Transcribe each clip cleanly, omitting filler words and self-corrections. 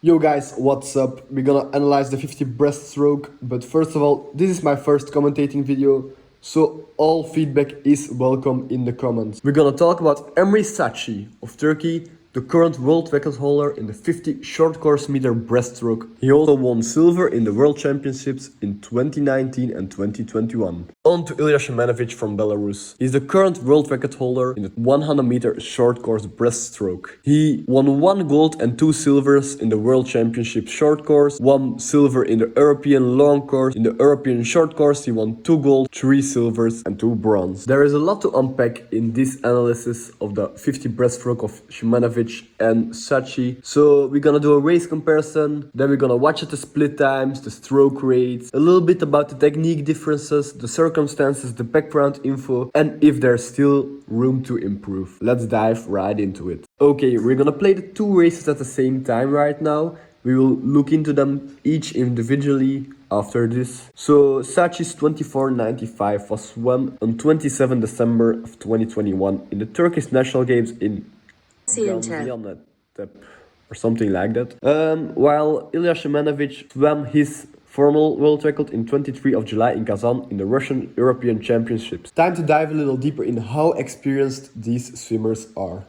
Yo guys, what's up? We're gonna analyze the 50 breaststroke, but first of all, this is my first commentating video, so all feedback is welcome in the comments. We're gonna talk about Emre Sakci of Turkey, the current world record holder in the 50 short course meter breaststroke. He also won silver in the World Championships in 2019 and 2021. On to Ilya Shymanovich from Belarus. He's the current world record holder in the 100 meter short course breaststroke. He won 1 gold and 2 silvers in the World Championship short course, 1 silver in the European long course. In the European short course, he won 2 gold, 3 silvers and 2 bronze. There is a lot to unpack in this analysis of the 50 breaststroke of Shymanovich and Sakci. So we're gonna do a race comparison, then we're gonna watch at the split times, the stroke rates, a little bit about the technique differences, the circumstances, the background info, and if there's still room to improve. Let's dive right into it. Okay, we're gonna play the 2 races at the same time right now. We will look into them each individually after this. So Sakci's 24.95 was swum on 27 December of 2021 in the Turkish National Games in Gaziantep or something like that. While Ilya Shymanovich swam his formal world record in 23 of July in Kazan in the Russian European Championships. Time to dive a little deeper in how experienced these swimmers are.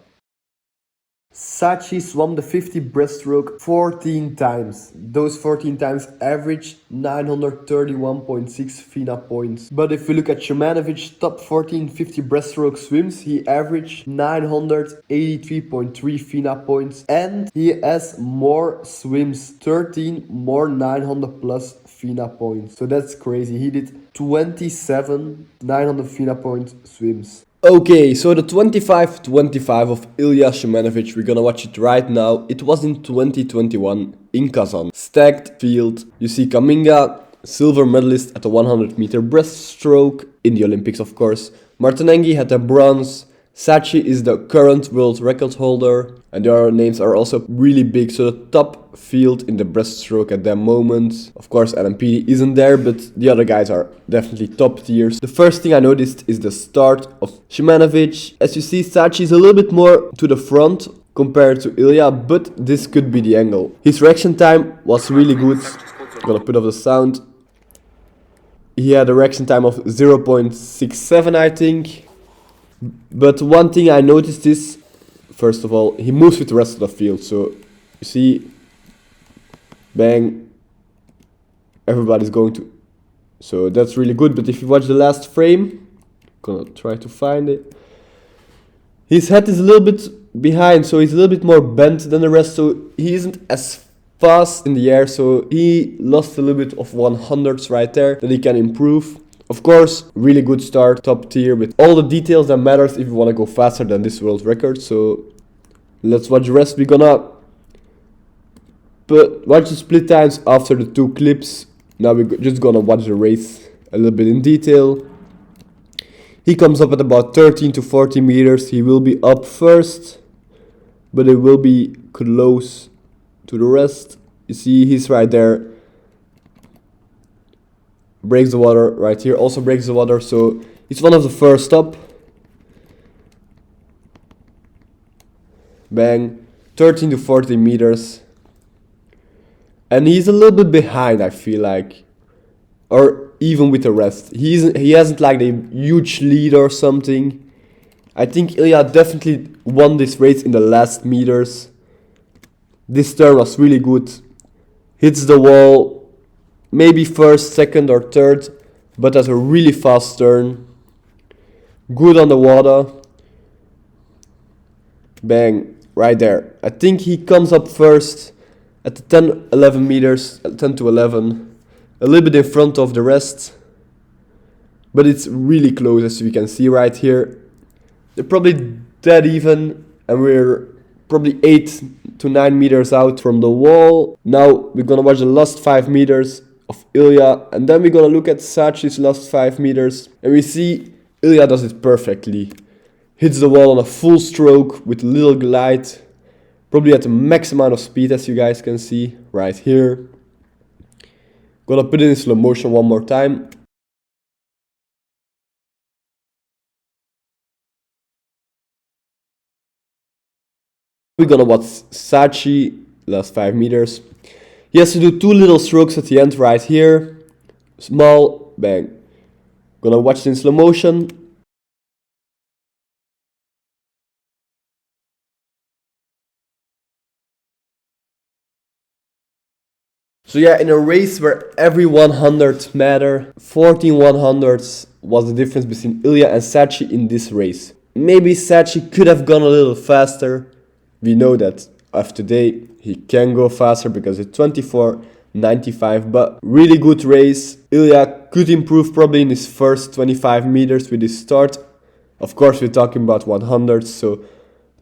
Sakci swam the 50 breaststroke 14 times. Those 14 times averaged 931.6 FINA points. But if we look at Shymanovich's top 14 50 breaststroke swims, he averaged 983.3 FINA points. And he has more swims, 13 more 900 plus FINA points. So that's crazy. He did 27 900 FINA point swims. Okay, so the 25-25 of Ilya Shymanovich, we're gonna watch it right now. It was in 2021 in Kazan. Stacked field. You see Kaminga, silver medalist at the 100 meter breaststroke in the Olympics, of course. Martinenghi had a bronze. Sakci is the current world record holder, and their names are also really big, so the top field in the breaststroke at that moment. Of course, LMP isn't there, but the other guys are definitely top tiers. The first thing I noticed is the start of Shymanovich. As you see, Sakci is a little bit more to the front compared to Ilya, but this could be the angle. His reaction time was really good. I'm gonna put off the sound. He had a reaction time of 0.67, I think. But one thing I noticed is, first of all, he moves with the rest of the field. So, you see, bang, everybody's going to. So that's really good. But if you watch the last frame, gonna try to find it. His head is a little bit behind, so he's a little bit more bent than the rest. So he isn't as fast in the air. So he lost a little bit of 100s right there that he can improve. Of course, really good start, top tier, with all the details that matters if you want to go faster than this world record. So let's watch the rest. We're gonna watch the split times after the 2 clips. Now we're just gonna watch the race a little bit in detail. He comes up at about 13 to 40 meters. He will be up first, but it will be close to the rest. You see, he's right there. Breaks the water right here, also breaks the water, so it's one of the first up. Bang, 13 to 40 meters. And he's a little bit behind, I feel like. Or even with the rest. He hasn't like a huge lead or something. I think Ilya definitely won this race in the last meters. This turn was really good. Hits the wall. Maybe first, second or third, but that's a really fast turn. Good on the water. Bang, right there. I think he comes up first at the 10-11 meters, 10 to 11. A little bit in front of the rest. But it's really close, as you can see right here. They're probably dead even, and we're probably 8 to 9 meters out from the wall. Now we're gonna watch the last 5 meters of Ilya, and then we're gonna look at Sakci's last 5 meters, and we see Ilya does it perfectly. Hits the wall on a full stroke with little glide, probably at the max amount of speed, as you guys can see right here. Gonna put it in slow motion one more time. We're gonna watch Sakci last 5 meters. He has to do 2 little strokes at the end right here. Small, bang. Gonna watch it in slow motion. So yeah, in a race where every 100 matter, 14 100s was the difference between Ilya and Sakci in this race. Maybe Sakci could have gone a little faster. We know that of today he can go faster because it's 24.95, but really good race. Ilya could improve probably in his first 25 meters with his start. Of course, we're talking about 100s, so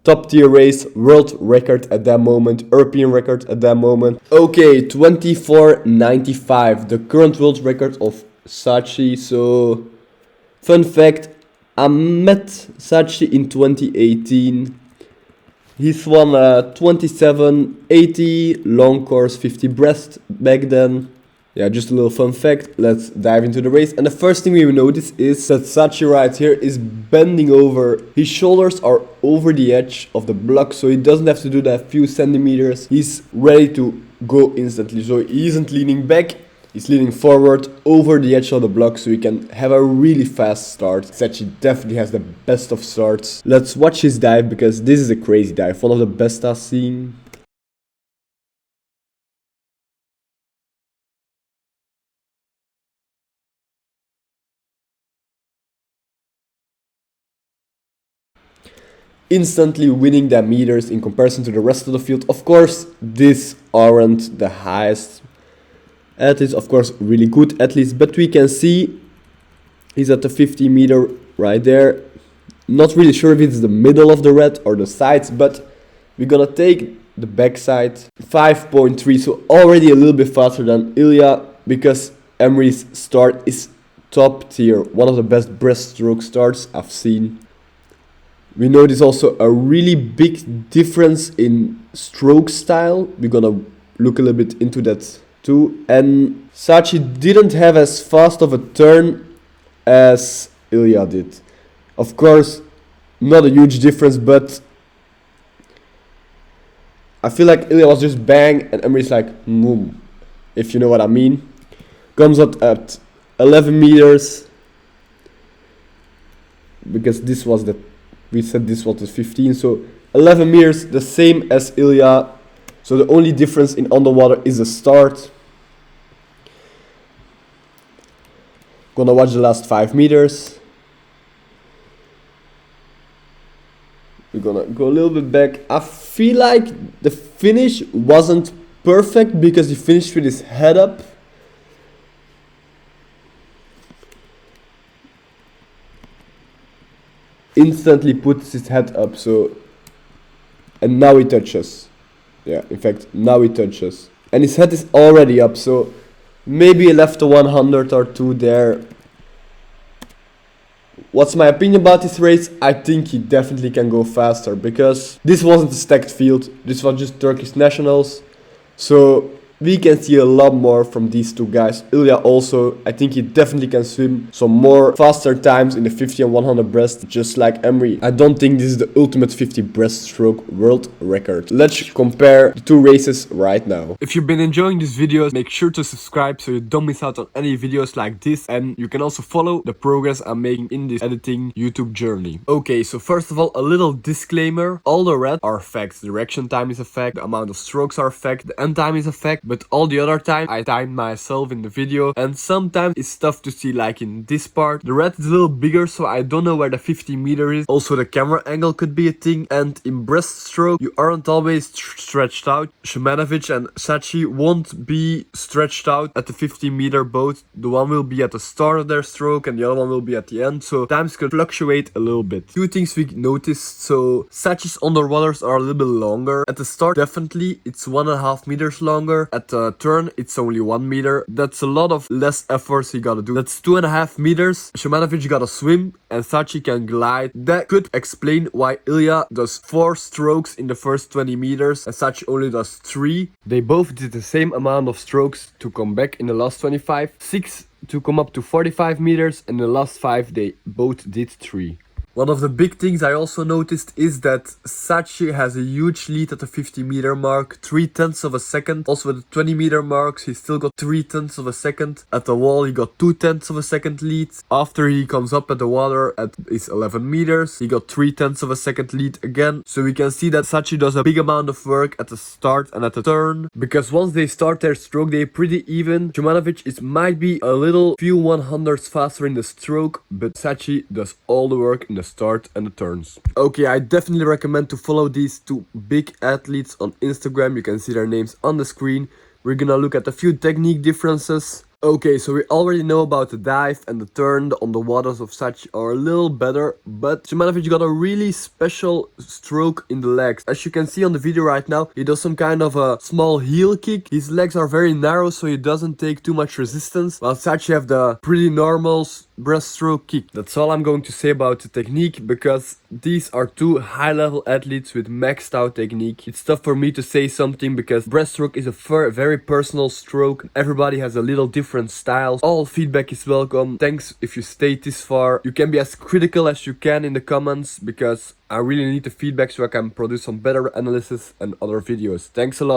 top tier race, world record at that moment, European record at that moment. Okay, 24.95, the current world record of Sakci. So, fun fact, I met Sakci in 2018. He's won 27.80 long course 50 breast back then. Yeah, just a little fun fact. Let's dive into the race. And the first thing we will notice is that Sakci right here is bending over. His shoulders are over the edge of the block, so he doesn't have to do that few centimeters. He's ready to go instantly. So he isn't leaning back, he's leaning forward over the edge of the block, so he can have a really fast start. Sakci definitely has the best of starts. Let's watch his dive, because this is a crazy dive. One of the best I've seen. Instantly winning the meters in comparison to the rest of the field. Of course, these aren't the highest athletes, of course, really good athletes, but we can see he's at the 50 meter right there. Not really sure if it's the middle of the red or the sides, but we're gonna take the backside. 5.3, so already a little bit faster than Ilya, because Emre's start is top tier, one of the best breaststroke starts I've seen. We notice also a really big difference in stroke style. We're gonna look a little bit into that too. And Sakci didn't have as fast of a turn as Ilya did. Of course, not a huge difference, but I feel like Ilya was just bang and Emre's like boom, if you know what I mean. Comes out at 11 meters, because this was the, we said this was the 15, so 11 meters, the same as Ilya. So the only difference in underwater is the start. Gonna watch the last 5 meters. We're gonna go a little bit back. I feel like the finish wasn't perfect because he finished with his head up. Instantly puts his head up, so, and now he touches. Yeah, in fact, now he touches. And his head is already up, so maybe he left a 100 or 2 there. What's my opinion about this race? I think he definitely can go faster, because this wasn't a stacked field. This was just Turkish nationals. So we can see a lot more from these two guys. Ilya also, I think he definitely can swim some more faster times in the 50 and 100 breast, just like Emre. I don't think this is the ultimate 50 breaststroke world record. Let's compare the two races right now. If you've been enjoying this video, make sure to subscribe so you don't miss out on any videos like this, and you can also follow the progress I'm making in this editing YouTube journey. Okay, so first of all, a little disclaimer. All the red are facts. The reaction time is a fact, the amount of strokes are a fact, the end time is a fact, but all the other time I timed myself in the video, and sometimes it's tough to see, like in this part. The red is a little bigger, so I don't know where the 50 meter is. Also the camera angle could be a thing, and in breaststroke you aren't always stretched out. Shymanovich and Sakci won't be stretched out at the 50 meter both. The one will be at the start of their stroke and the other one will be at the end, so times could fluctuate a little bit. Two things we noticed. So Sakci's underwaters are a little bit longer. At the start definitely it's 1.5 meters longer. At the turn it's only 1 meter. That's a lot of less efforts he gotta do. That's 2.5 meters. Shymanovich gotta swim and Sakci can glide. That could explain why Ilya does 4 strokes in the first 20 meters and Sakci only does 3. They both did the same amount of strokes to come back in the last 25. 6 to come up to 45 meters, and the last 5 they both did 3. One of the big things I also noticed is that Sakci has a huge lead at the 50-meter mark, 3/10 of a second. Also at the 20-meter marks, he still got 3/10 of a second. At the wall, he got 2/10 of a second lead. After he comes up at the water at his 11 meters, he got 3/10 of a second lead again. So we can see that Sakci does a big amount of work at the start and at the turn, because once they start their stroke, they're pretty even. Shymanovich might be a little few 100ths faster in the stroke, but Sakci does all the work in the start and the turns. Okay, I definitely recommend to follow these two big athletes on Instagram. You can see their names on the screen. We're gonna look at a few technique differences. Okay, so we already know about the dive and the turn on the waters of Sakci are a little better, but Shymanovich got a really special stroke in the legs. As you can see on the video right now, he does some kind of a small heel kick. His legs are very narrow, so he doesn't take too much resistance, while Sakci have the pretty normal breaststroke kick. That's all I'm going to say about the technique, because these are two high-level athletes with maxed out technique. It's tough for me to say something because breaststroke is a very personal stroke. Everybody has a little different styles. All feedback is welcome. Thanks if you stayed this far. You can be as critical as you can in the comments, because I really need the feedback so I can produce some better analysis and other videos. Thanks a lot.